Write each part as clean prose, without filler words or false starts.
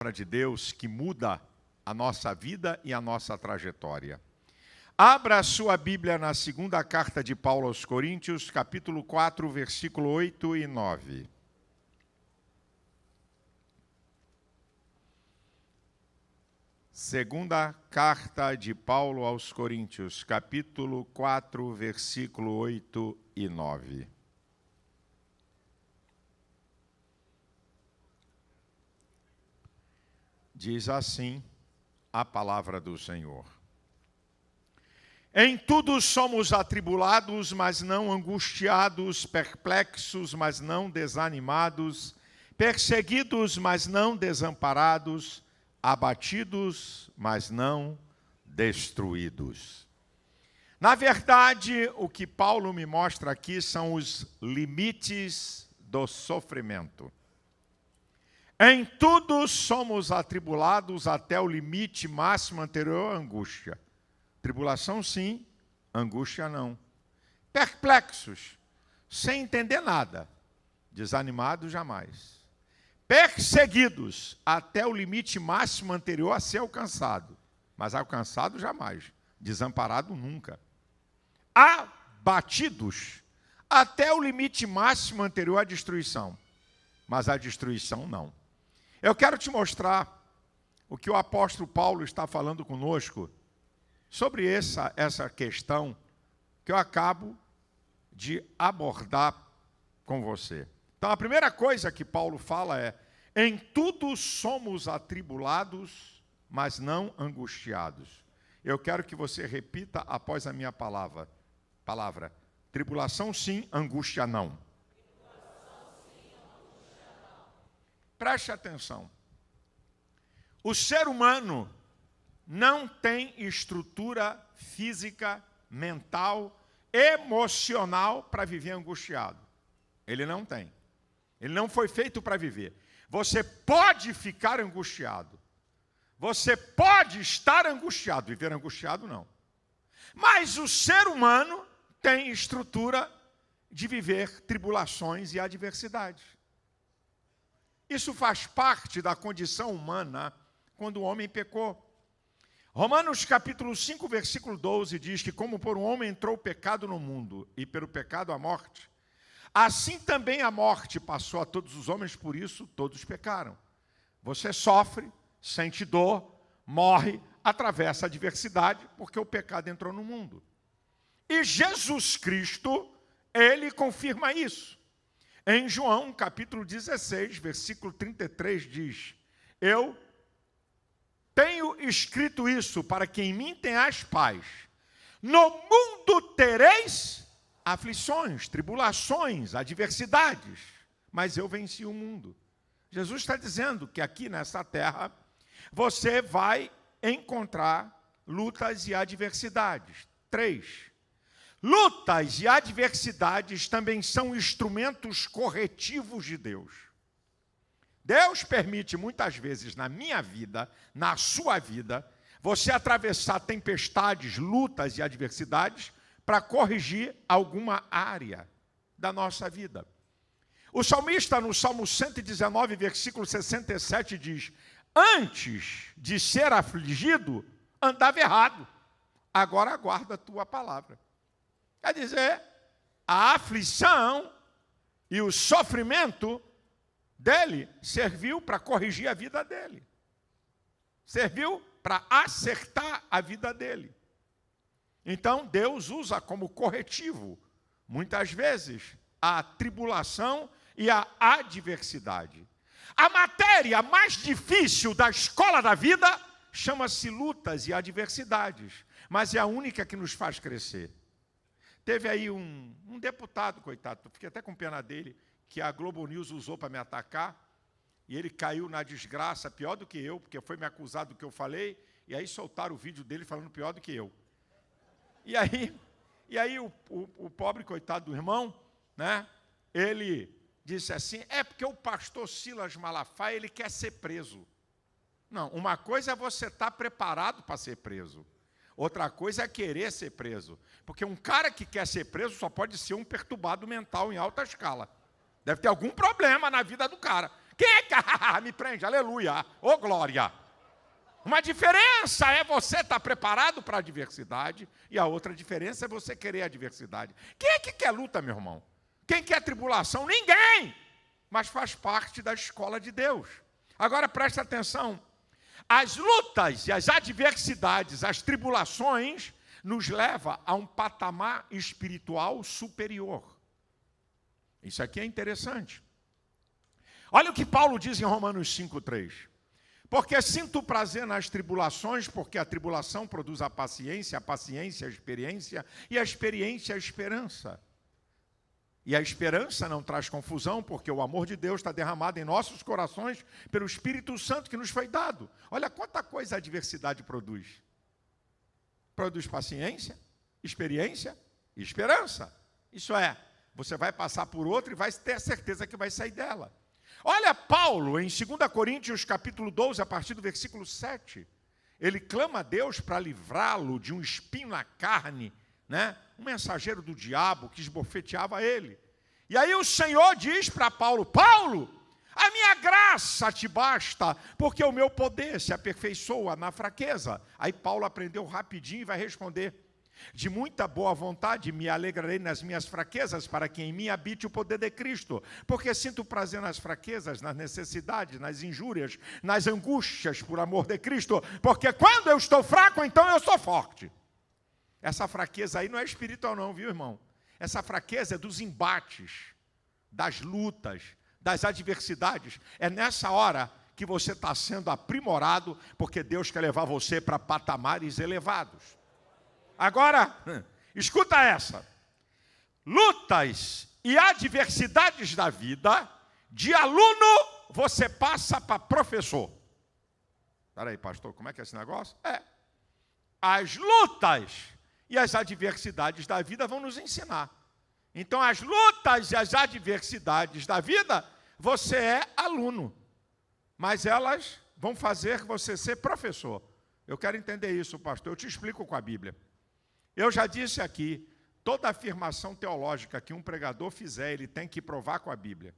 palavra de Deus que muda a nossa vida e a nossa trajetória. Abra a sua Bíblia na segunda carta de Paulo aos Coríntios, capítulo 4, versículo 8 e 9. Segunda carta de Paulo aos Coríntios, capítulo 4, versículo 8 e 9. Diz assim a palavra do Senhor. Em tudo somos atribulados, mas não angustiados, perplexos, mas não desanimados, perseguidos, mas não desamparados, abatidos, mas não destruídos. Na verdade, o que Paulo me mostra aqui são os limites do sofrimento. Em tudo somos atribulados até o limite máximo anterior à angústia. Tribulação sim, angústia não. Perplexos, sem entender nada. Desanimados jamais. Perseguidos até o limite máximo anterior a ser alcançado. Mas alcançado jamais. Desamparado nunca. Abatidos até o limite máximo anterior à destruição. Mas a destruição não. Eu quero te mostrar o que o apóstolo Paulo está falando conosco sobre essa questão que eu acabo de abordar com você. Então, a primeira coisa que Paulo fala é: em tudo somos atribulados, mas não angustiados. Eu quero que você repita após a minha palavra. Tribulação sim, angústia não. Preste atenção. O ser humano não tem estrutura física, mental, emocional para viver angustiado. Ele não tem. Ele não foi feito para viver. Você pode ficar angustiado. Você pode estar angustiado. Viver angustiado, não. Mas o ser humano tem estrutura de viver tribulações e adversidades. Isso faz parte da condição humana quando o homem pecou. Romanos capítulo 5, versículo 12 diz que como por um homem entrou o pecado no mundo e pelo pecado a morte, assim também a morte passou a todos os homens, por isso todos pecaram. Você sofre, sente dor, morre, atravessa a adversidade, porque o pecado entrou no mundo. E Jesus Cristo, ele confirma isso. Em João, capítulo 16, versículo 33, diz: eu tenho escrito isso para que em mim tenhais paz. No mundo tereis aflições, tribulações, adversidades, mas eu venci o mundo. Jesus está dizendo que aqui nessa terra você vai encontrar lutas e adversidades. 3. Lutas e adversidades também são instrumentos corretivos de Deus. Deus permite muitas vezes na minha vida, na sua vida, você atravessar tempestades, lutas e adversidades para corrigir alguma área da nossa vida. O salmista no Salmo 119, versículo 67 diz: antes de ser afligido, andava errado, agora aguarda a tua palavra. Quer dizer, a aflição e o sofrimento dele serviu para corrigir a vida dele. Serviu para acertar a vida dele. Então, Deus usa como corretivo, muitas vezes, a tribulação e a adversidade. A matéria mais difícil da escola da vida chama-se lutas e adversidades, mas é a única que nos faz crescer. Teve aí um deputado, coitado, fiquei até com pena dele, que a Globo News usou para me atacar, e ele caiu na desgraça, pior do que eu, porque foi me acusar do que eu falei, e aí soltaram o vídeo dele falando pior do que eu. E aí o pobre coitado do irmão, né, ele disse assim: é porque o pastor Silas Malafaia, ele quer ser preso. Não, uma coisa é você estar preparado para ser preso. Outra coisa é querer ser preso. Porque um cara que quer ser preso só pode ser um perturbado mental em alta escala. Deve ter algum problema na vida do cara. Quem é que me prende? Aleluia! Ô glória! Uma diferença é você estar preparado para a adversidade e a outra diferença é você querer a adversidade. Quem é que quer luta, meu irmão? Quem quer tribulação? Ninguém! Mas faz parte da escola de Deus. Agora presta atenção. As lutas e as adversidades, as tribulações, nos levam a um patamar espiritual superior. Isso aqui é interessante. Olha o que Paulo diz em Romanos 5,3. Porque sinto prazer nas tribulações, porque a tribulação produz a paciência a experiência, e a experiência a esperança. E a esperança não traz confusão, porque o amor de Deus está derramado em nossos corações pelo Espírito Santo que nos foi dado. Olha quanta coisa a adversidade produz. Produz paciência, experiência e esperança. Isso é, você vai passar por outra e vai ter certeza que vai sair dela. Olha Paulo, em 2 Coríntios, capítulo 12, a partir do versículo 7. Ele clama a Deus para livrá-lo de um espinho na carne, né? Um mensageiro do diabo que esbofeteava ele. E aí o Senhor diz para Paulo, Paulo, a minha graça te basta, porque o meu poder se aperfeiçoa na fraqueza. Aí Paulo aprendeu rapidinho e vai responder, de muita boa vontade me alegrarei nas minhas fraquezas, para que em mim habite o poder de Cristo, porque sinto prazer nas fraquezas, nas necessidades, nas injúrias, nas angústias, por amor de Cristo, porque quando eu estou fraco, então eu sou forte. Essa fraqueza aí não é espiritual não, viu, irmão? Essa fraqueza é dos embates, das lutas, das adversidades. É nessa hora que você está sendo aprimorado, porque Deus quer levar você para patamares elevados. Agora, escuta essa. Lutas e adversidades da vida, de aluno você passa para professor. Espera aí, pastor, como é que é esse negócio? As lutas e as adversidades da vida vão nos ensinar. Então, as lutas e as adversidades da vida, você é aluno. Mas elas vão fazer você ser professor. Eu quero entender isso, pastor. Eu te explico com a Bíblia. Eu já disse aqui, toda afirmação teológica que um pregador fizer, ele tem que provar com a Bíblia.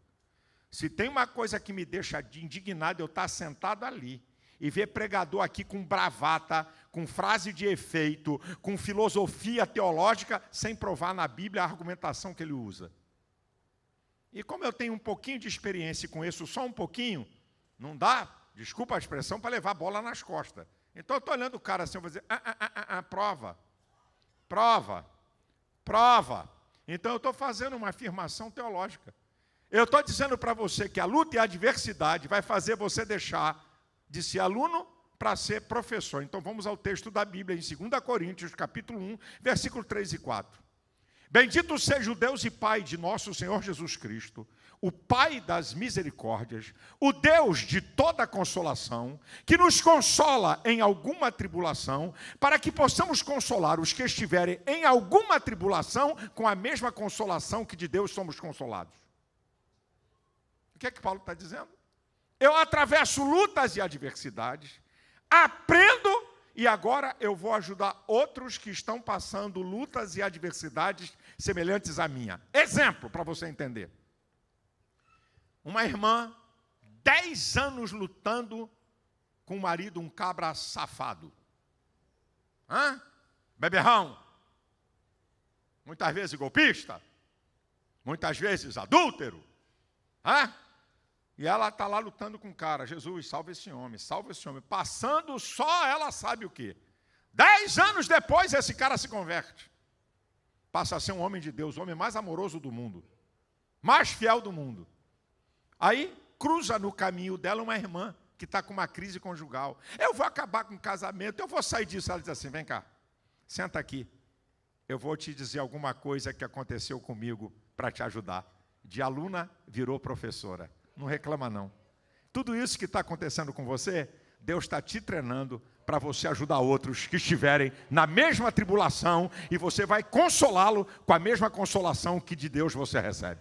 Se tem uma coisa que me deixa indignado, eu estar sentado ali e ver pregador aqui com bravata, com frase de efeito, com filosofia teológica, sem provar na Bíblia a argumentação que ele usa. E como eu tenho um pouquinho de experiência e conheço só um pouquinho, não dá, desculpa a expressão, para levar a bola nas costas. Então eu estou olhando o cara assim, eu vou dizer, prova. Prova. Então eu estou fazendo uma afirmação teológica. Eu estou dizendo para você que a luta e a adversidade vai fazer você deixar de ser aluno para ser professor. Então vamos ao texto da Bíblia, em 2 Coríntios, capítulo 1, versículo 3 e 4. Bendito seja o Deus e Pai de nosso Senhor Jesus Cristo, o Pai das misericórdias, o Deus de toda consolação, que nos consola em alguma tribulação, para que possamos consolar os que estiverem em alguma tribulação com a mesma consolação que de Deus somos consolados. O que é que Paulo está dizendo? Eu atravesso lutas e adversidades, aprendo e agora eu vou ajudar outros que estão passando lutas e adversidades semelhantes à minha. Exemplo, para você entender. Uma irmã, 10 anos lutando com o marido, um cabra safado. Beberrão. Muitas vezes golpista. Muitas vezes adúltero. E ela está lá lutando com o cara. Jesus, salve esse homem, salve esse homem. Passando só ela sabe o quê. 10 anos depois esse cara se converte. Passa a ser um homem de Deus, o homem mais amoroso do mundo. Mais fiel do mundo. Aí cruza no caminho dela uma irmã que está com uma crise conjugal. Eu vou acabar com o casamento, eu vou sair disso. Ela diz assim, vem cá, senta aqui. Eu vou te dizer alguma coisa que aconteceu comigo para te ajudar. De aluna virou professora. Não reclama não. Tudo isso que está acontecendo com você, Deus está te treinando para você ajudar outros que estiverem na mesma tribulação e você vai consolá-lo com a mesma consolação que de Deus você recebe.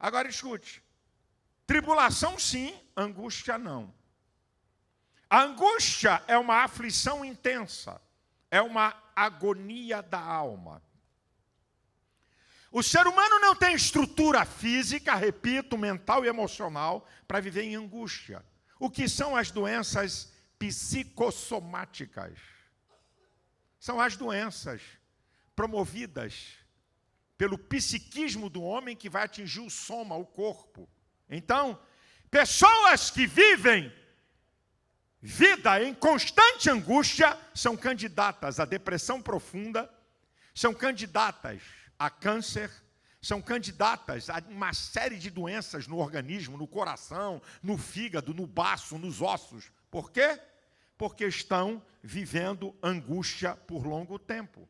Agora escute, tribulação sim, angústia não. A angústia é uma aflição intensa, é uma agonia da alma. O ser humano não tem estrutura física, repito, mental e emocional para viver em angústia. O que são as doenças psicossomáticas? São as doenças promovidas pelo psiquismo do homem que vai atingir o soma, o corpo. Então, pessoas que vivem vida em constante angústia são candidatas à depressão profunda, são candidatas a câncer, são candidatas a uma série de doenças no organismo, no coração, no fígado, no baço, nos ossos. Por quê? Porque estão vivendo angústia por longo tempo.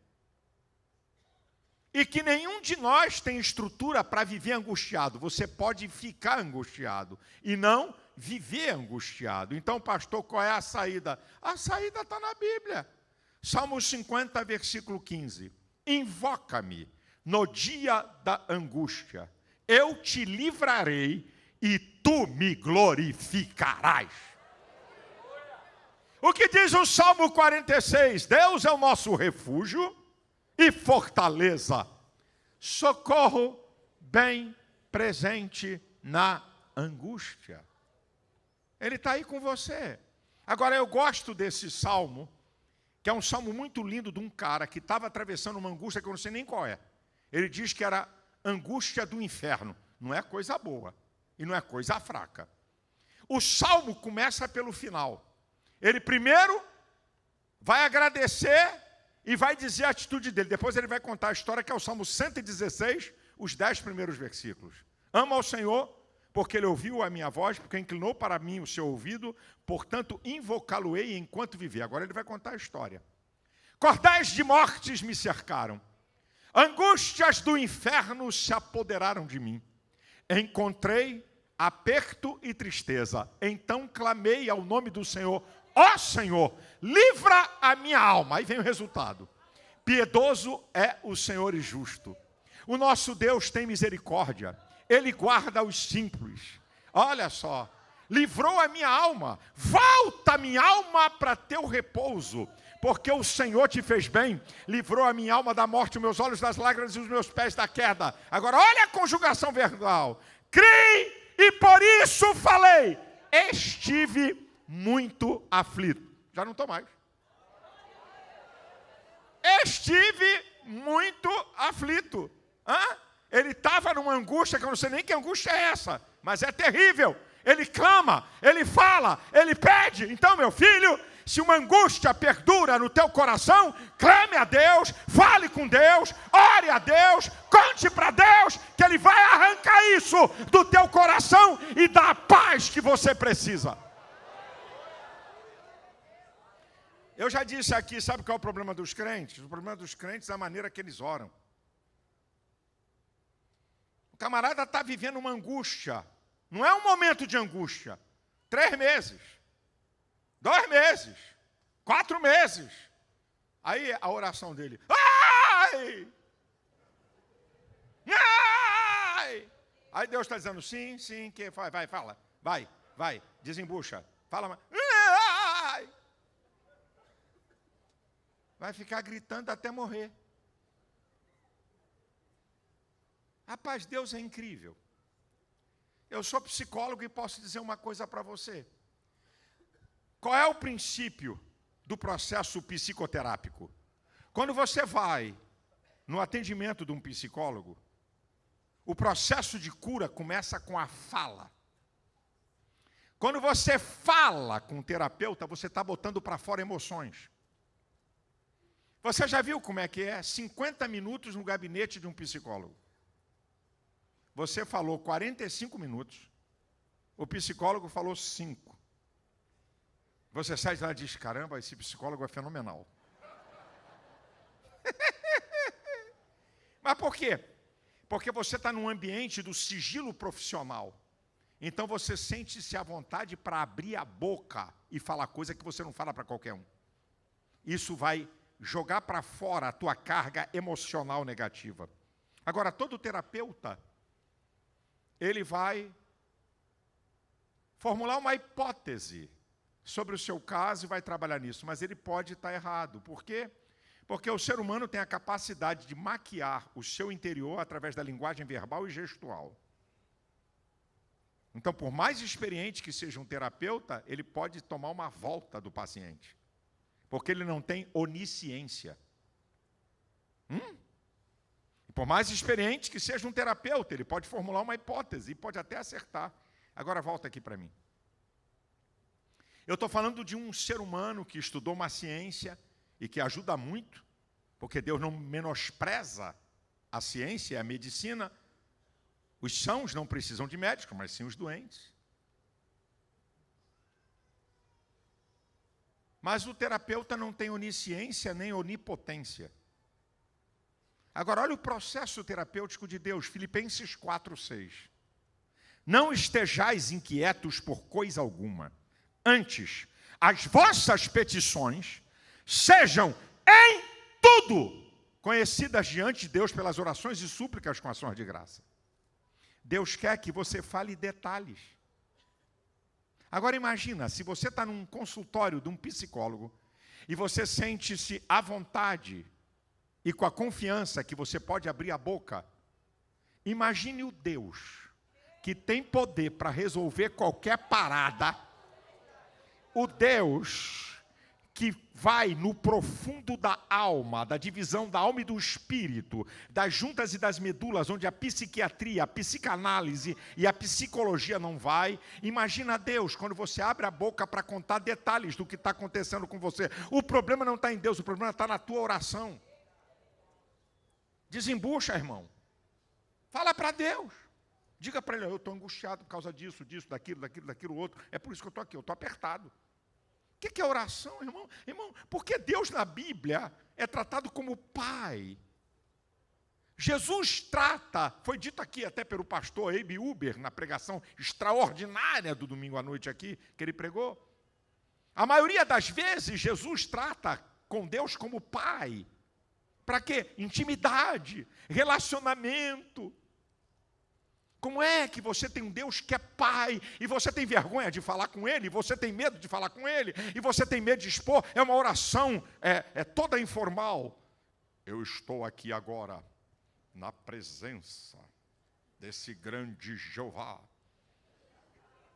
E que nenhum de nós tem estrutura para viver angustiado. Você pode ficar angustiado e não viver angustiado. Então, pastor, qual é a saída? A saída está na Bíblia. Salmo 50, versículo 15. Invoca-me no dia da angústia. Eu te livrarei e tu me glorificarás. O que diz o Salmo 46? Deus é o nosso refúgio e fortaleza, socorro bem presente na angústia. Ele está aí com você. Agora, eu gosto desse salmo, que é um salmo muito lindo de um cara que estava atravessando uma angústia que eu não sei nem qual é. Ele diz que era angústia do inferno. Não é coisa boa e não é coisa fraca. O salmo começa pelo final. Ele primeiro vai agradecer e vai dizer a atitude dele. Depois ele vai contar a história, que é o Salmo 116, os 10 primeiros versículos. Amo ao Senhor, porque Ele ouviu a minha voz, porque inclinou para mim o seu ouvido, portanto invocá-lo-ei enquanto viver. Agora ele vai contar a história. Cordais de mortes me cercaram, angústias do inferno se apoderaram de mim. Encontrei aperto e tristeza, então clamei ao nome do Senhor. Ó Senhor, livra a minha alma. Aí vem o resultado. Piedoso é o Senhor e justo. O nosso Deus tem misericórdia. Ele guarda os simples. Olha só. Livrou a minha alma. Volta minha alma para teu repouso. Porque o Senhor te fez bem. Livrou a minha alma da morte, os meus olhos das lágrimas e os meus pés da queda. Agora olha a conjugação verbal. Criei e por isso falei. Estive muito aflito. Já não estou mais. Estive muito aflito. Ele estava numa angústia que eu não sei nem que angústia é essa, mas é terrível. Ele clama, ele fala, ele pede. Então, meu filho, se uma angústia perdura no teu coração, clame a Deus, fale com Deus, ore a Deus, conte para Deus que Ele vai arrancar isso do teu coração e dar a paz que você precisa. Eu já disse aqui, sabe qual é o problema dos crentes? O problema dos crentes é a maneira que eles oram. O camarada está vivendo uma angústia. Não é um momento de angústia. 3 meses. 2 meses. 4 meses. Aí a oração dele. Ai! Ai! Aí Deus está dizendo, sim, que vai, fala. Vai, desembucha. Fala, ai! Vai ficar gritando até morrer. Rapaz, Deus é incrível. Eu sou psicólogo e posso dizer uma coisa para você. Qual é o princípio do processo psicoterápico? Quando você vai no atendimento de um psicólogo, o processo de cura começa com a fala. Quando você fala com o terapeuta, você está botando para fora emoções. Você já viu como é que é? 50 minutos no gabinete de um psicólogo. Você falou 45 minutos, o psicólogo falou 5. Você sai de lá e diz, caramba, esse psicólogo é fenomenal. Mas por quê? Porque você está num ambiente do sigilo profissional. Então você sente-se à vontade para abrir a boca e falar coisa que você não fala para qualquer um. Isso vai jogar para fora a tua carga emocional negativa. Agora, todo terapeuta, ele vai formular uma hipótese sobre o seu caso e vai trabalhar nisso, mas ele pode estar errado. Por quê? Porque o ser humano tem a capacidade de maquiar o seu interior através da linguagem verbal e gestual. Então, por mais experiente que seja um terapeuta, ele pode tomar uma volta do paciente. Porque ele não tem onisciência. E por mais experiente que seja um terapeuta, ele pode formular uma hipótese e pode até acertar. Agora volta aqui para mim. Eu estou falando de um ser humano que estudou uma ciência e que ajuda muito, porque Deus não menospreza a ciência e a medicina. Os sãos não precisam de médico, mas sim os doentes. Mas o terapeuta não tem onisciência nem onipotência. Agora, olha o processo terapêutico de Deus, Filipenses 4:6. Não estejais inquietos por coisa alguma. Antes, as vossas petições sejam em tudo conhecidas diante de Deus pelas orações e súplicas com ações de graça. Deus quer que você fale detalhes. Agora imagina, se você está num consultório de um psicólogo e você sente-se à vontade e com a confiança que você pode abrir a boca, imagine o Deus que tem poder para resolver qualquer parada, o Deus que vai no profundo da alma, da divisão da alma e do espírito, das juntas e das medulas, onde a psiquiatria, a psicanálise e a psicologia não vai. Imagina Deus, quando você abre a boca para contar detalhes do que está acontecendo com você. O problema não está em Deus, o problema está na tua oração. Desembucha, irmão. Fala para Deus. Diga para ele, eu estou angustiado por causa disso, daquilo, outro. É por isso que eu estou aqui, eu estou apertado. O que é oração, irmão? Irmão, porque Deus na Bíblia é tratado como Pai. Jesus trata, foi dito aqui até pelo pastor Abe Uber, na pregação extraordinária do domingo à noite aqui, que ele pregou. A maioria das vezes, Jesus trata com Deus como Pai. Para quê? Intimidade, relacionamento. Como é que você tem um Deus que é Pai, e você tem vergonha de falar com Ele, você tem medo de falar com Ele, e você tem medo de expor? É uma oração, é toda informal. Eu estou aqui agora, na presença desse grande Jeová,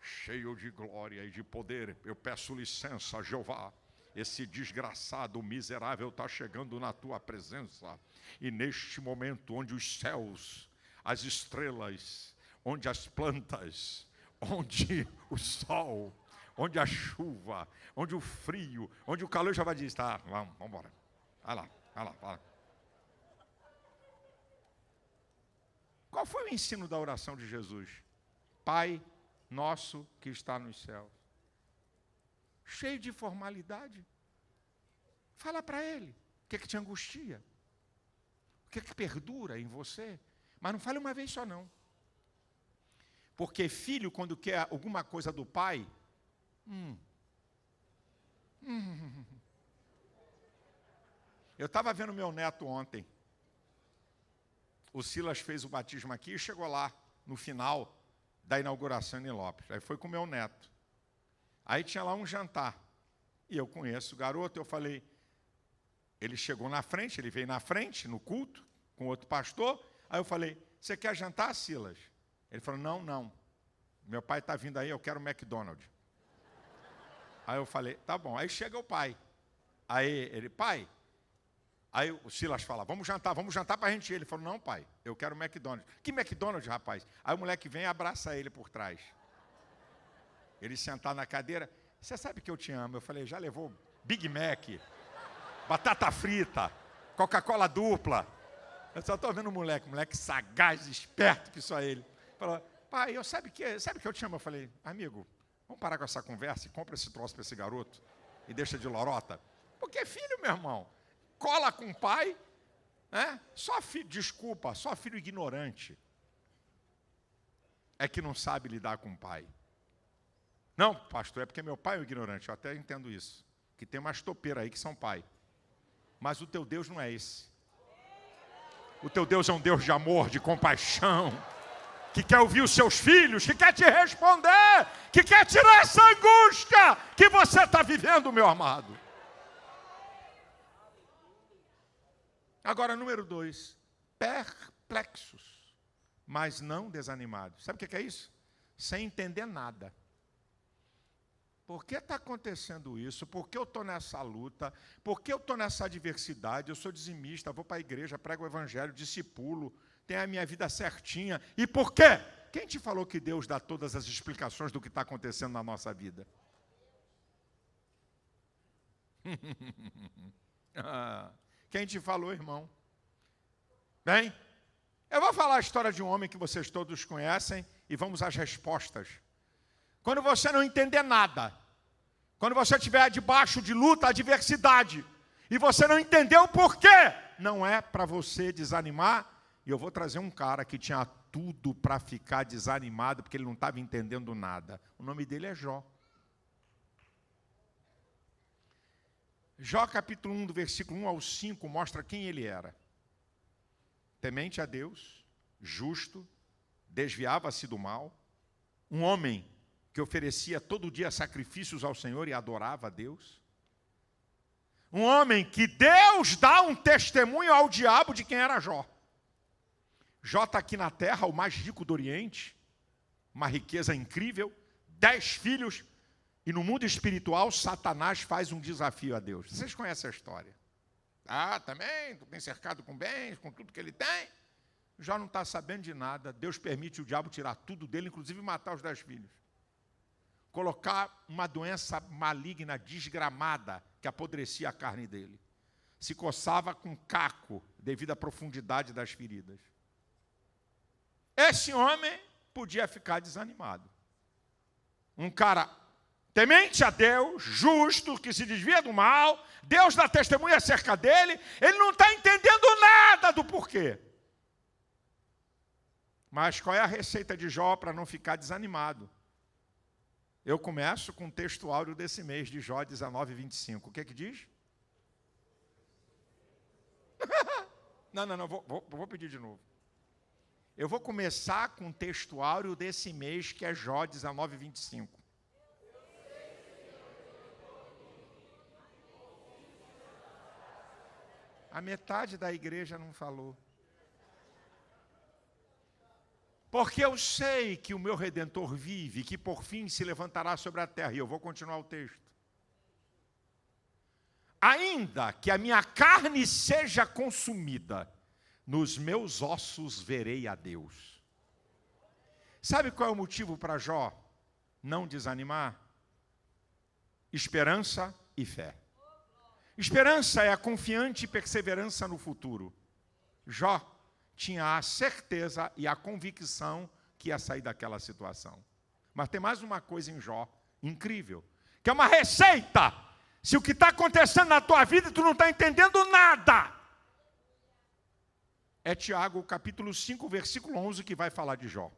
cheio de glória e de poder. Eu peço licença, Jeová. Esse desgraçado, miserável, está chegando na tua presença. E neste momento, onde os céus, as estrelas, onde as plantas, onde o sol, onde a chuva, onde o frio, onde o calor, já vai dizer, tá, vamos embora. Vai lá. Qual foi o ensino da oração de Jesus? Pai nosso que está nos céus. Cheio de formalidade. Fala para ele o que te angustia, o que perdura em você. Mas não fale uma vez só não. Porque filho, quando quer alguma coisa do pai, Eu estava vendo meu neto ontem. O Silas fez o batismo aqui e chegou lá no final da inauguração em Lopes. Aí foi com o meu neto. Aí tinha lá um jantar. E eu conheço o garoto, eu falei, ele chegou na frente, ele veio na frente, no culto, com outro pastor. Aí eu falei, você quer jantar, Silas? Ele falou, não. Meu pai está vindo aí, eu quero um McDonald's. Aí eu falei, tá bom. Aí chega o pai. Aí ele, pai. Aí o Silas fala, vamos jantar para a gente ir. Ele falou, não, pai, eu quero um McDonald's. Que McDonald's, rapaz? Aí o moleque vem e abraça ele por trás. Ele sentar na cadeira, você sabe que eu te amo. Eu falei, já levou Big Mac, batata frita, Coca-Cola dupla. Eu só estou vendo o moleque sagaz, esperto que só ele. Falou, pai, sabe que eu te amo? Eu falei, amigo, vamos parar com essa conversa e compra esse troço para esse garoto e deixa de lorota. Porque filho, meu irmão, cola com o pai, né? Só filho ignorante é que não sabe lidar com o pai. Não, pastor, é porque meu pai é um ignorante, eu até entendo isso. Que tem umas topeiras aí que são pai. Mas o teu Deus não é esse. O teu Deus é um Deus de amor, de compaixão, que quer ouvir os seus filhos, que quer te responder, que quer tirar essa angústia que você está vivendo, meu amado. Agora, número 2, perplexos, mas não desanimados. Sabe o que é isso? Sem entender nada. Por que está acontecendo isso? Por que eu estou nessa luta? Por que eu estou nessa adversidade? Eu sou dizimista, vou para a igreja, prego o evangelho, discipulo, tenho a minha vida certinha. E por quê? Quem te falou que Deus dá todas as explicações do que está acontecendo na nossa vida? Quem te falou, irmão? Bem, eu vou falar a história de um homem que vocês todos conhecem e vamos às respostas. Quando você não entender nada, quando você estiver debaixo de luta, adversidade, e você não entender o porquê, não é para você desanimar. E eu vou trazer um cara que tinha tudo para ficar desanimado, porque ele não estava entendendo nada. O nome dele é Jó. Jó capítulo 1, do versículo 1 ao 5, mostra quem ele era. Temente a Deus, justo, desviava-se do mal, um homem que oferecia todo dia sacrifícios ao Senhor e adorava a Deus. Um homem que Deus dá um testemunho ao diabo de quem era Jó. Jó está aqui na terra, o mais rico do Oriente, uma riqueza incrível, 10 filhos, e no mundo espiritual, Satanás faz um desafio a Deus. Vocês conhecem a história? Ah, também, estou bem cercado com bens, com tudo que ele tem. Jó não está sabendo de nada. Deus permite o diabo tirar tudo dele, inclusive matar os 10 filhos. Colocar uma doença maligna, desgramada, que apodrecia a carne dele. Se coçava com caco, devido à profundidade das feridas. Esse homem podia ficar desanimado. Um cara temente a Deus, justo, que se desvia do mal, Deus dá testemunha acerca dele, ele não está entendendo nada do porquê. Mas qual é a receita de Jó para não ficar desanimado? Eu começo com o texto áureo desse mês, de Jó 19, 25. O que é que diz? Não, vou pedir de novo. Eu vou começar com o texto áureo desse mês, que é Jó 19, 25. A metade da igreja não falou. Porque eu sei que o meu Redentor vive, que por fim se levantará sobre a terra. E eu vou continuar o texto. Ainda que a minha carne seja consumida, nos meus ossos verei a Deus. Sabe qual é o motivo para Jó não desanimar? Esperança e fé. Esperança é a confiante perseverança no futuro. Jó tinha a certeza e a convicção que ia sair daquela situação. Mas tem mais uma coisa em Jó, incrível, que é uma receita. Se o que está acontecendo na tua vida, tu não está entendendo nada. É Tiago, capítulo 5, versículo 11, que vai falar de Jó.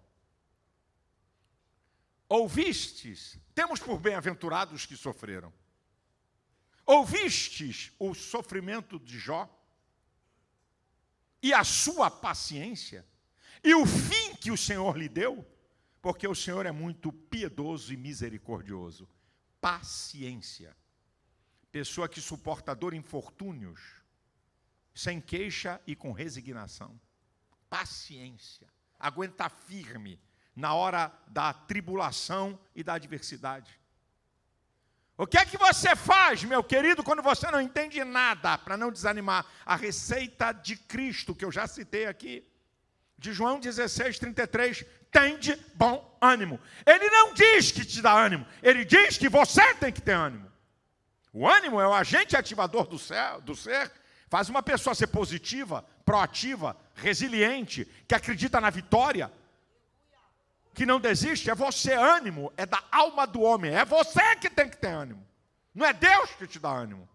Ouvistes, temos por bem-aventurados que sofreram. Ouvistes o sofrimento de Jó? E a sua paciência? E o fim que o Senhor lhe deu? Porque o Senhor é muito piedoso e misericordioso. Paciência. Pessoa que suporta dor e infortúnios, sem queixa e com resignação. Paciência. Aguentar firme na hora da tribulação e da adversidade. O que é que você faz, meu querido, quando você não entende nada, para não desanimar? A receita de Cristo, que eu já citei aqui, de João 16, 33, tende bom ânimo. Ele não diz que te dá ânimo, ele diz que você tem que ter ânimo. O ânimo é o agente ativador do ser, faz uma pessoa ser positiva, proativa, resiliente, que acredita na vitória, que não desiste. É você, ânimo, é da alma do homem, é você que tem que ter ânimo, não é Deus que te dá ânimo.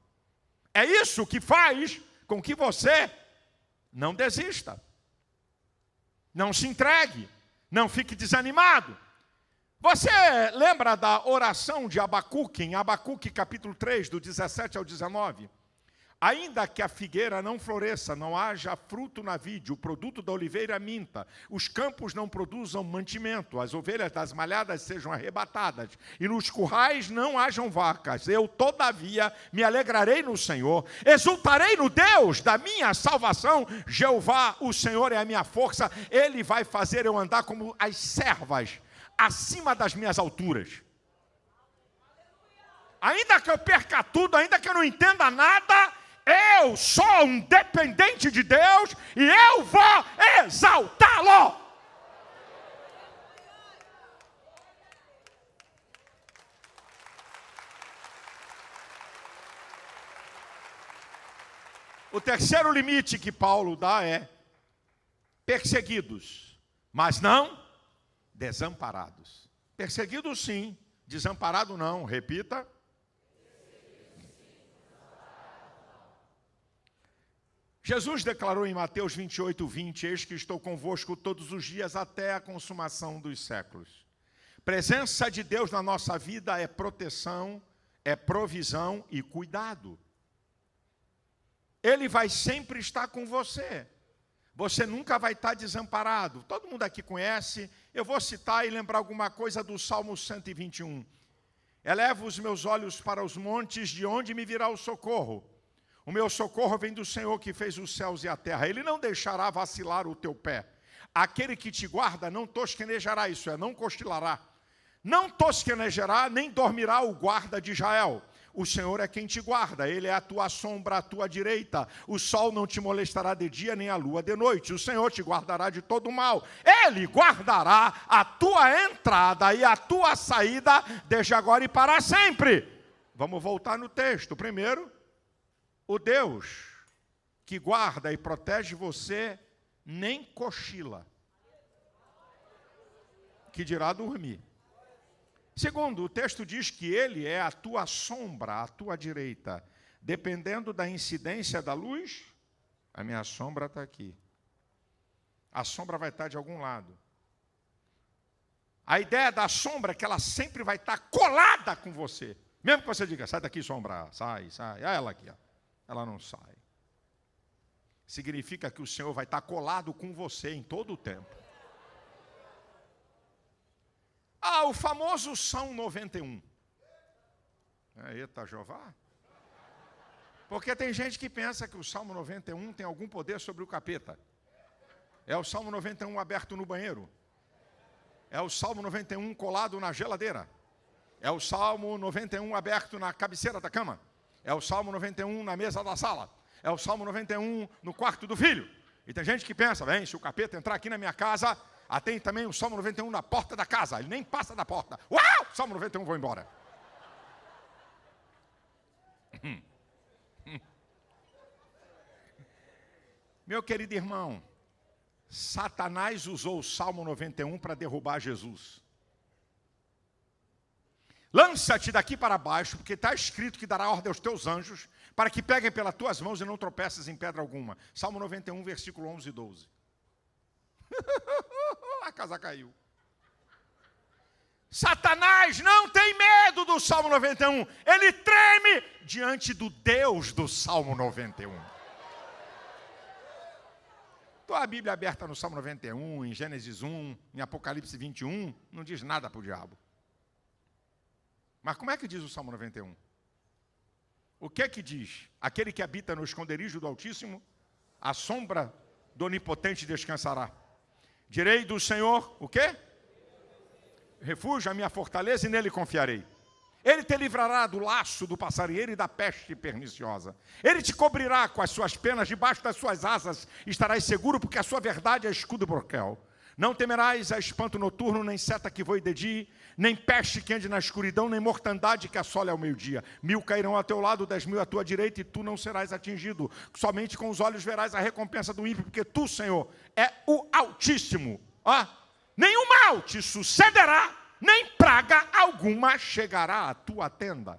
É isso que faz com que você não desista, não se entregue, não fique desanimado. Você lembra da oração de Abacuque, em Abacuque capítulo 3, do 17 ao 19? Ainda que a figueira não floresça, não haja fruto na vide, o produto da oliveira minta, os campos não produzam mantimento, as ovelhas das malhadas sejam arrebatadas, e nos currais não hajam vacas, eu, todavia, me alegrarei no Senhor, exultarei no Deus da minha salvação. Jeová, o Senhor é a minha força, Ele vai fazer eu andar como as servas, acima das minhas alturas. Ainda que eu perca tudo, ainda que eu não entenda nada, eu sou um dependente de Deus e eu vou exaltá-lo. O terceiro limite que Paulo dá é perseguidos, mas não desamparados. Perseguidos sim, desamparado não. Repita. Jesus declarou em Mateus 28, 20, eis que estou convosco todos os dias até a consumação dos séculos. Presença de Deus na nossa vida é proteção, é provisão e cuidado. Ele vai sempre estar com você. Você nunca vai estar desamparado. Todo mundo aqui conhece. Eu vou citar e lembrar alguma coisa do Salmo 121. Elevo os meus olhos para os montes, de onde me virá o socorro. O meu socorro vem do Senhor que fez os céus e a terra. Ele não deixará vacilar o teu pé. Aquele que te guarda não tosquenejará, isso é, não cochilará. Não tosquenejará, nem dormirá o guarda de Israel. O Senhor é quem te guarda, Ele é a tua sombra à tua direita. O sol não te molestará de dia, nem a lua de noite. O Senhor te guardará de todo mal. Ele guardará a tua entrada e a tua saída, desde agora e para sempre. Vamos voltar no texto. Primeiro, o Deus que guarda e protege você nem cochila, que dirá dormir. Segundo, o texto diz que Ele é a tua sombra, à tua direita. Dependendo da incidência da luz, a minha sombra está aqui. A sombra vai estar de algum lado. A ideia da sombra é que ela sempre vai estar colada com você. Mesmo que você diga, sai daqui, sombra, sai. Olha ela aqui, ó. Ela não sai. Significa que o Senhor vai estar colado com você em todo o tempo. O famoso Salmo 91. Eita, Jeová. Porque tem gente que pensa que o Salmo 91 tem algum poder sobre o capeta. É o Salmo 91 aberto no banheiro. É o Salmo 91 colado na geladeira. É o Salmo 91 aberto na cabeceira da cama. É o Salmo 91 na mesa da sala. É o Salmo 91 no quarto do filho. E tem gente que pensa, bem, se o capeta entrar aqui na minha casa, tem também o Salmo 91 na porta da casa. Ele nem passa da porta. Uau! Salmo 91, vou embora. Meu querido irmão, Satanás usou o Salmo 91 para derrubar Jesus. Lança-te daqui para baixo, porque está escrito que dará ordem aos teus anjos, para que peguem pelas tuas mãos e não tropeces em pedra alguma. Salmo 91, versículo 11 e 12. A casa caiu. Satanás não tem medo do Salmo 91. Ele treme diante do Deus do Salmo 91. Estou a Bíblia aberta no Salmo 91, em Gênesis 1, em Apocalipse 21, não diz nada para o diabo. Mas como é que diz o Salmo 91? O que é que diz? Aquele que habita no esconderijo do Altíssimo, a sombra do Onipotente descansará. Direi do Senhor, o quê? Refúgio, a minha fortaleza, e nele confiarei. Ele te livrará do laço do passarinheiro e da peste perniciosa. Ele te cobrirá com as suas penas, debaixo das suas asas estarás seguro, porque a sua verdade é escudo e broquel. Não temerás a espanto noturno, nem seta que voe de dia, nem peste que ande na escuridão, nem mortandade que assole ao meio-dia. 1000 cairão ao teu lado, 10.000 à tua direita, e tu não serás atingido. Somente com os olhos verás a recompensa do ímpio, porque tu, Senhor, é o Altíssimo. Nenhum mal te sucederá, nem praga alguma chegará à tua tenda.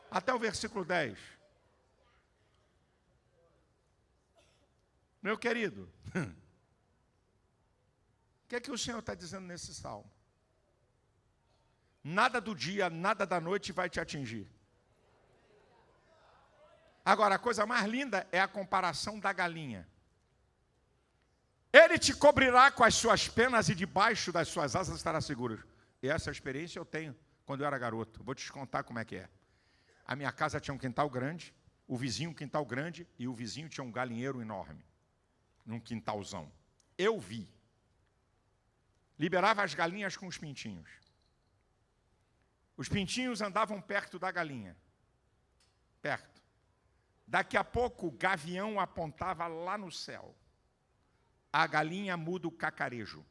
Até o versículo 10. Meu querido, o que o Senhor está dizendo nesse salmo? Nada do dia, nada da noite vai te atingir. Agora, a coisa mais linda é a comparação da galinha. Ele te cobrirá com as suas penas e debaixo das suas asas estará seguro. E essa experiência eu tenho quando eu era garoto. Vou te contar como é que é. A minha casa tinha um quintal grande, o vizinho um quintal grande, e o vizinho tinha um galinheiro enorme, num quintalzão. Eu vi. Liberava as galinhas com os pintinhos. Os pintinhos andavam perto da galinha. Perto. Daqui a pouco o gavião apontava lá no céu. A galinha muda o cacarejo.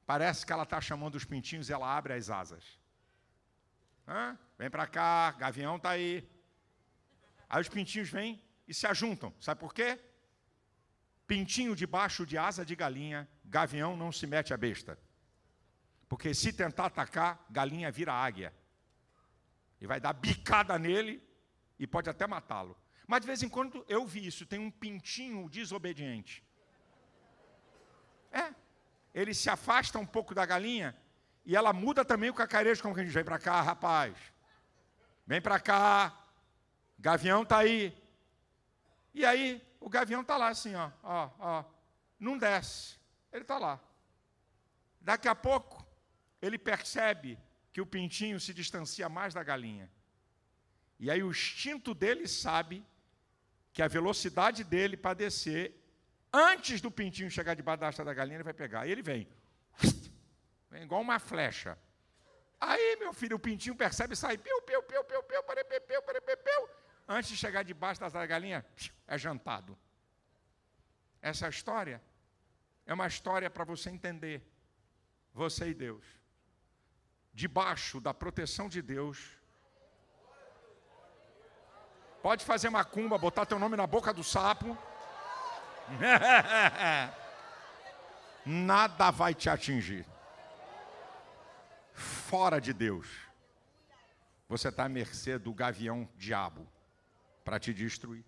Parece que ela está chamando os pintinhos e ela abre as asas. Vem para cá, gavião está aí. Aí os pintinhos vêm e se ajuntam. Sabe por quê? Pintinho debaixo de asa de galinha, gavião não se mete a besta. Porque se tentar atacar, galinha vira águia. E vai dar bicada nele e pode até matá-lo. Mas de vez em quando eu vi isso, tem um pintinho desobediente. Ele se afasta um pouco da galinha e ela muda também o cacarejo, como que a gente vem para cá, rapaz. Vem para cá. Gavião está aí. E aí, o gavião está lá assim, ó. Não desce. Ele está lá. Daqui a pouco, ele percebe que o pintinho se distancia mais da galinha. E aí o instinto dele sabe que a velocidade dele para descer, antes do pintinho chegar debaixo da asta da galinha, ele vai pegar. E ele vem. Vem igual uma flecha. Aí, meu filho, o pintinho percebe e sai. Piu, piu, piu, piu, piu, pare, piu, piu, pare, piu, piu. Antes de chegar debaixo da galinha, é jantado. Essa história é uma história para você entender. Você e Deus. Debaixo da proteção de Deus. Pode fazer macumba, botar teu nome na boca do sapo. Nada vai te atingir. Fora de Deus. Você está à mercê do gavião diabo para te destruir.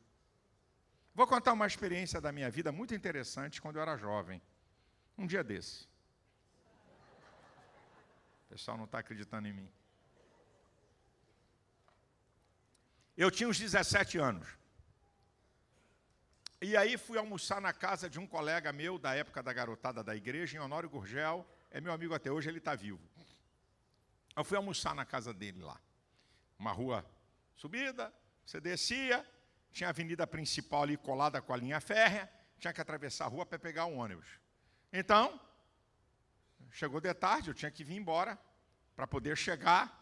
Vou contar uma experiência da minha vida muito interessante quando eu era jovem. Um dia desse. O pessoal não está acreditando em mim. Eu tinha uns 17 anos. E aí fui almoçar na casa de um colega meu, da época da garotada da igreja, em Honório Gurgel. É meu amigo até hoje, ele está vivo. Eu fui almoçar na casa dele lá. Uma rua subida, você descia, tinha a avenida principal ali colada com a linha férrea, tinha que atravessar a rua para pegar um ônibus. Então, chegou de tarde, eu tinha que vir embora para poder chegar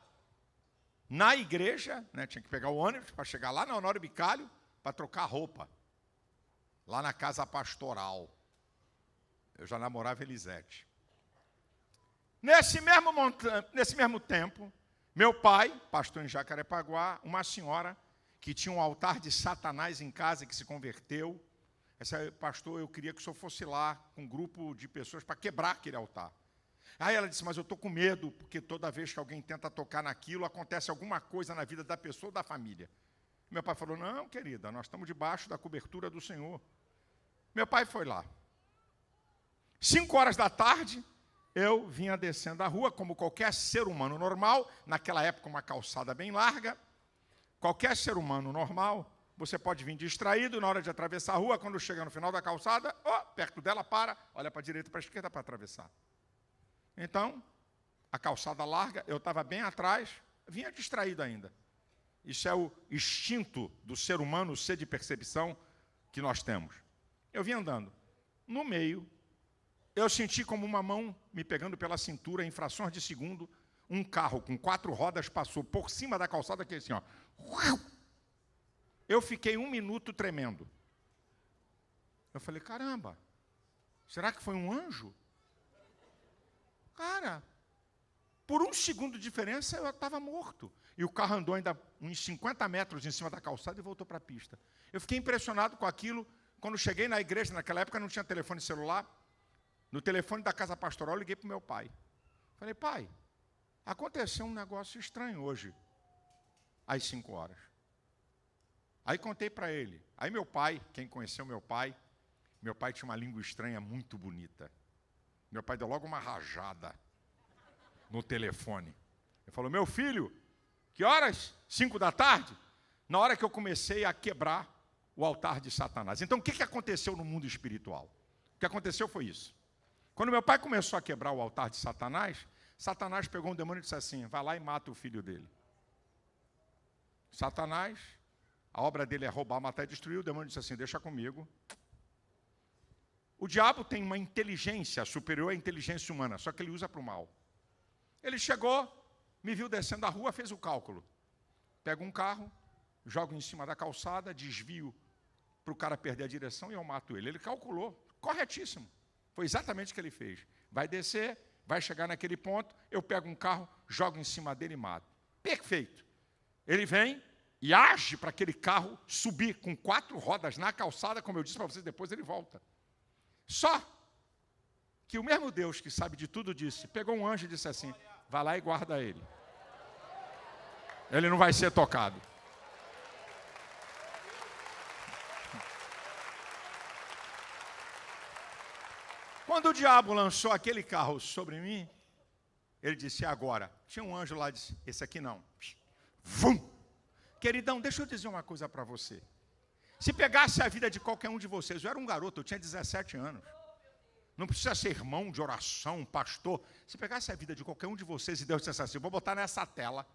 na igreja, né? Tinha que pegar o ônibus para chegar lá na Honório Bicalho para trocar roupa. Lá na casa pastoral. Eu já namorava Elisete. Nesse mesmo tempo, meu pai, pastor em Jacarepaguá, uma senhora que tinha um altar de Satanás em casa que se converteu. Essa pastor, eu queria que o senhor fosse lá com um grupo de pessoas para quebrar aquele altar. Aí ela disse, mas eu estou com medo, porque toda vez que alguém tenta tocar naquilo, acontece alguma coisa na vida da pessoa ou da família. Meu pai falou, não, querida, nós estamos debaixo da cobertura do Senhor. Meu pai foi lá. 5 horas da tarde, eu vinha descendo a rua, como qualquer ser humano normal, naquela época uma calçada bem larga. Qualquer ser humano normal, você pode vir distraído na hora de atravessar a rua, quando chega no final da calçada, perto dela, para, olha para a direita e para a esquerda para atravessar. Então, a calçada larga, eu estava bem atrás, vinha distraído ainda. Isso é o instinto do ser humano, o ser de percepção que nós temos. Eu vinha andando. No meio, eu senti como uma mão me pegando pela cintura, em frações de segundo, um carro com 4 rodas passou por cima da calçada, que assim, ó. Eu fiquei 1 minuto tremendo. Eu falei, caramba, será que foi um anjo? Cara, por 1 segundo de diferença, eu estava morto. E o carro andou ainda uns 50 metros em cima da calçada e voltou para a pista. Eu fiquei impressionado com aquilo. Quando cheguei na igreja, naquela época não tinha telefone celular. No telefone da casa pastoral, eu liguei para o meu pai. Falei, pai, aconteceu um negócio estranho hoje, às 5 horas. Aí contei para ele. Aí meu pai, quem conheceu meu pai tinha uma língua estranha muito bonita. Meu pai deu logo uma rajada no telefone. Ele falou, meu filho, que horas? 5 da tarde? na hora que eu comecei a quebrar o altar de Satanás. Então, o que aconteceu no mundo espiritual? O que aconteceu foi isso. Quando meu pai começou a quebrar o altar de Satanás, Satanás pegou um demônio e disse assim, vai lá e mata o filho dele. Satanás, a obra dele é roubar, matar e destruir. O demônio disse assim, deixa comigo. O diabo tem uma inteligência superior à inteligência humana, só que ele usa para o mal. Ele chegou, me viu descendo a rua, fez o cálculo. Pego um carro, jogo em cima da calçada, desvio para o cara perder a direção e eu mato ele. Ele calculou, corretíssimo. Foi exatamente o que ele fez. Vai descer, vai chegar naquele ponto, eu pego um carro, jogo em cima dele e mato. Perfeito. Ele vem e age para aquele carro subir com 4 rodas na calçada, como eu disse para vocês, depois ele volta. Só que o mesmo Deus que sabe de tudo disse, pegou um anjo e disse assim, vai lá e guarda ele. Ele não vai ser tocado. Quando o diabo lançou aquele carro sobre mim, ele disse, agora? Tinha um anjo lá e disse, esse aqui não. Vum! Queridão, deixa eu dizer uma coisa para você. Se pegasse a vida de qualquer um de vocês, eu era um garoto, eu tinha 17 anos. Não precisa ser irmão de oração, pastor. Se pegasse a vida de qualquer um de vocês e Deus dissesse assim, eu vou botar nessa tela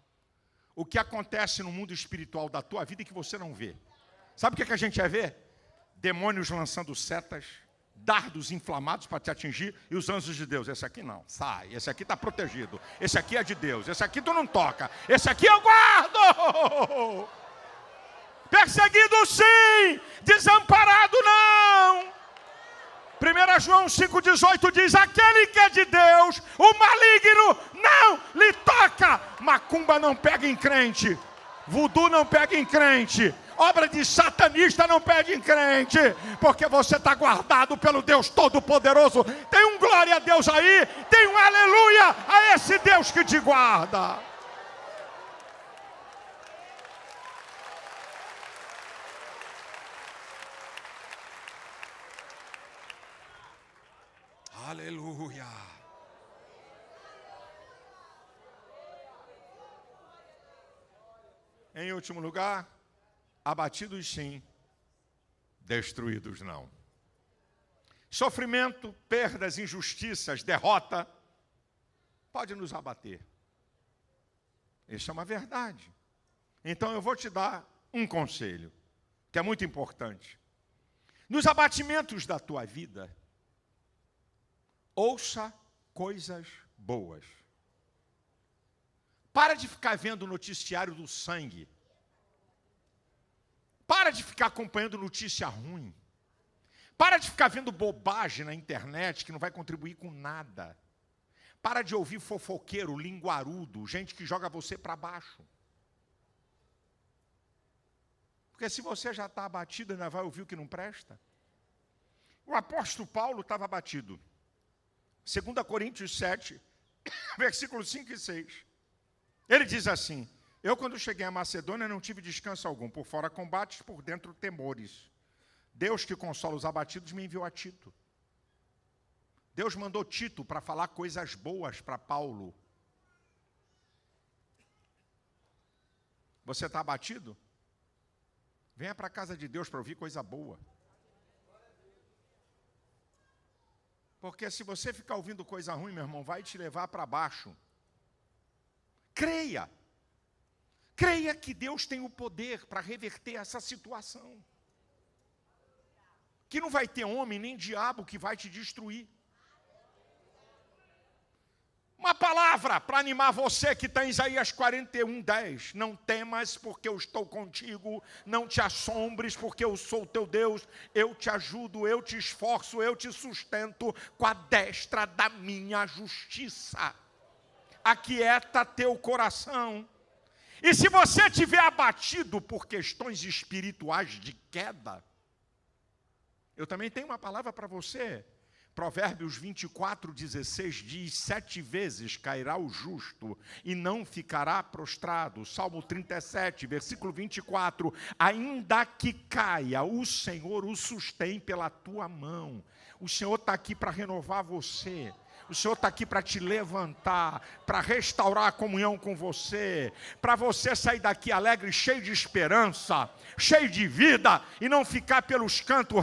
o que acontece no mundo espiritual da tua vida e que você não vê. Sabe o que a gente ia ver? Demônios lançando setas, dardos inflamados para te atingir e os anjos de Deus. Esse aqui não, sai. Esse aqui está protegido. Esse aqui é de Deus. Esse aqui tu não toca. Esse aqui eu guardo. Perseguido sim, desamparado não. 1 João 5,18 diz, aquele que é de Deus, o maligno não lhe toca. Macumba não pega em crente, voodoo não pega em crente, obra de satanista não pega em crente, porque você está guardado pelo Deus Todo-Poderoso. Tem um glória a Deus aí, tem um aleluia a esse Deus que te guarda. Aleluia. Em último lugar, abatidos sim, destruídos não. Sofrimento, perdas, injustiças, derrota, pode nos abater. Isso é uma verdade. Então eu vou te dar um conselho, que é muito importante. Nos abatimentos da tua vida, ouça coisas boas. Para de ficar vendo o noticiário do sangue. Para de ficar acompanhando notícia ruim. Para de ficar vendo bobagem na internet que não vai contribuir com nada. Para de ouvir fofoqueiro, linguarudo, gente que joga você para baixo. Porque se você já está abatido, ainda vai ouvir o que não presta. O apóstolo Paulo estava abatido. 2 Coríntios 7, versículos 5 e 6. Ele diz assim, eu quando cheguei à Macedônia não tive descanso algum, por fora combates, por dentro temores. Deus que consola os abatidos me enviou a Tito. Deus mandou Tito para falar coisas boas para Paulo. Você está abatido? Venha para a casa de Deus para ouvir coisa boa. Porque se você ficar ouvindo coisa ruim, meu irmão, vai te levar para baixo. Creia. Creia que Deus tem o poder para reverter essa situação. Que não vai ter homem nem diabo que vai te destruir. Uma palavra para animar você que está em Isaías 41:10. Não temas porque eu estou contigo, não te assombres porque eu sou o teu Deus. Eu te ajudo, eu te esforço, eu te sustento com a destra da minha justiça. Aquieta teu coração. E se você estiver abatido por questões espirituais de queda, eu também tenho uma palavra para você. Provérbios 24:16 diz, 7 vezes cairá o justo e não ficará prostrado. Salmo 37, versículo 24, ainda que caia, o Senhor o sustém pela tua mão. O Senhor está aqui para renovar você. O Senhor está aqui para te levantar, para restaurar a comunhão com você, para você sair daqui alegre, cheio de esperança, cheio de vida, e não ficar pelos cantos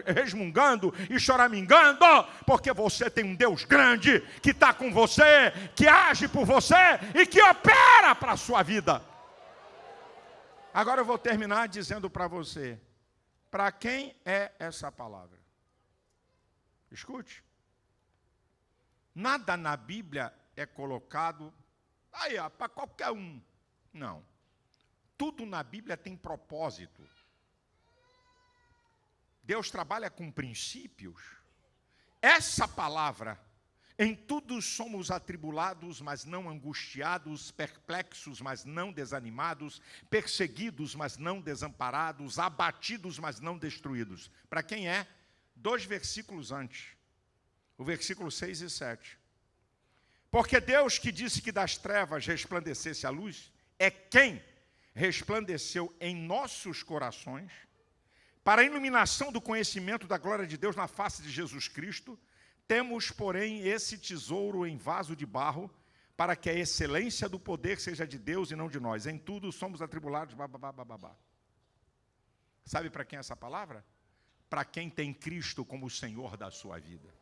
resmungando e choramingando, porque você tem um Deus grande que está com você, que age por você e que opera para a sua vida. Agora eu vou terminar dizendo para você, para quem é essa palavra? Escute. Nada na Bíblia é colocado para qualquer um. Não. Tudo na Bíblia tem propósito. Deus trabalha com princípios. Essa palavra, em tudo somos atribulados, mas não angustiados, perplexos, mas não desanimados, perseguidos, mas não desamparados, abatidos, mas não destruídos. Para quem é? 2 versículos antes. O versículo 6 e 7. Porque Deus que disse que das trevas resplandecesse a luz, é quem resplandeceu em nossos corações, para a iluminação do conhecimento da glória de Deus na face de Jesus Cristo. Temos, porém, esse tesouro em vaso de barro, para que a excelência do poder seja de Deus e não de nós. Em tudo somos atribulados, babá. Sabe para quem é essa palavra? Para quem tem Cristo como o Senhor da sua vida.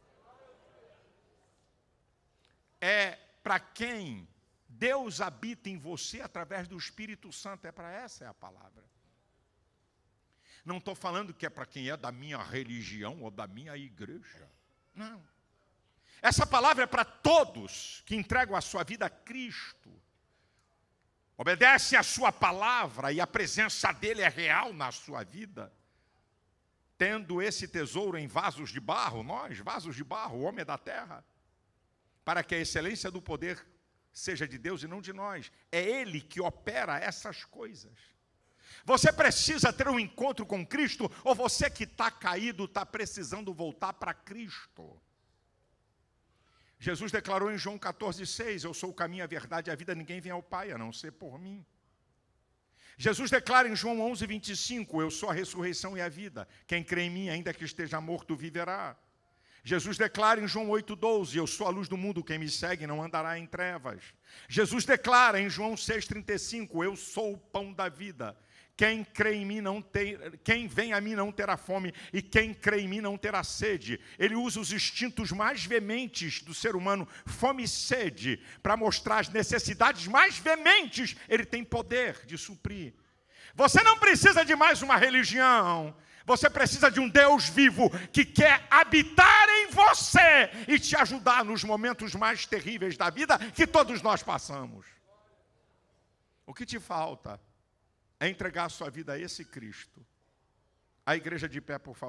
É para quem Deus habita em você através do Espírito Santo. Essa é a palavra. Não estou falando que é para quem é da minha religião ou da minha igreja. Não. Essa palavra é para todos que entregam a sua vida a Cristo. Obedecem a sua palavra e a presença dele é real na sua vida. Tendo esse tesouro em vasos de barro, nós, vasos de barro, o homem é da terra, para que a excelência do poder seja de Deus e não de nós. É Ele que opera essas coisas. Você precisa ter um encontro com Cristo, ou você que está caído, está precisando voltar para Cristo. Jesus declarou em João 14,6, eu sou o caminho, a verdade e a vida, ninguém vem ao Pai a não ser por mim. Jesus declara em João 11,25, eu sou a ressurreição e a vida, quem crê em mim, ainda que esteja morto, viverá. Jesus declara em João 8,12, eu sou a luz do mundo, quem me segue não andará em trevas. Jesus declara em João 6,35, eu sou o pão da vida. Quem crê em mim quem vem a mim não terá fome, e quem crê em mim não terá sede. Ele usa os instintos mais veementes do ser humano, fome e sede, para mostrar as necessidades mais veementes. Ele tem poder de suprir. Você não precisa de mais uma religião. Você precisa de um Deus vivo que quer habitar em você e te ajudar nos momentos mais terríveis da vida que todos nós passamos. O que te falta é entregar a sua vida a esse Cristo. A igreja de pé, por favor.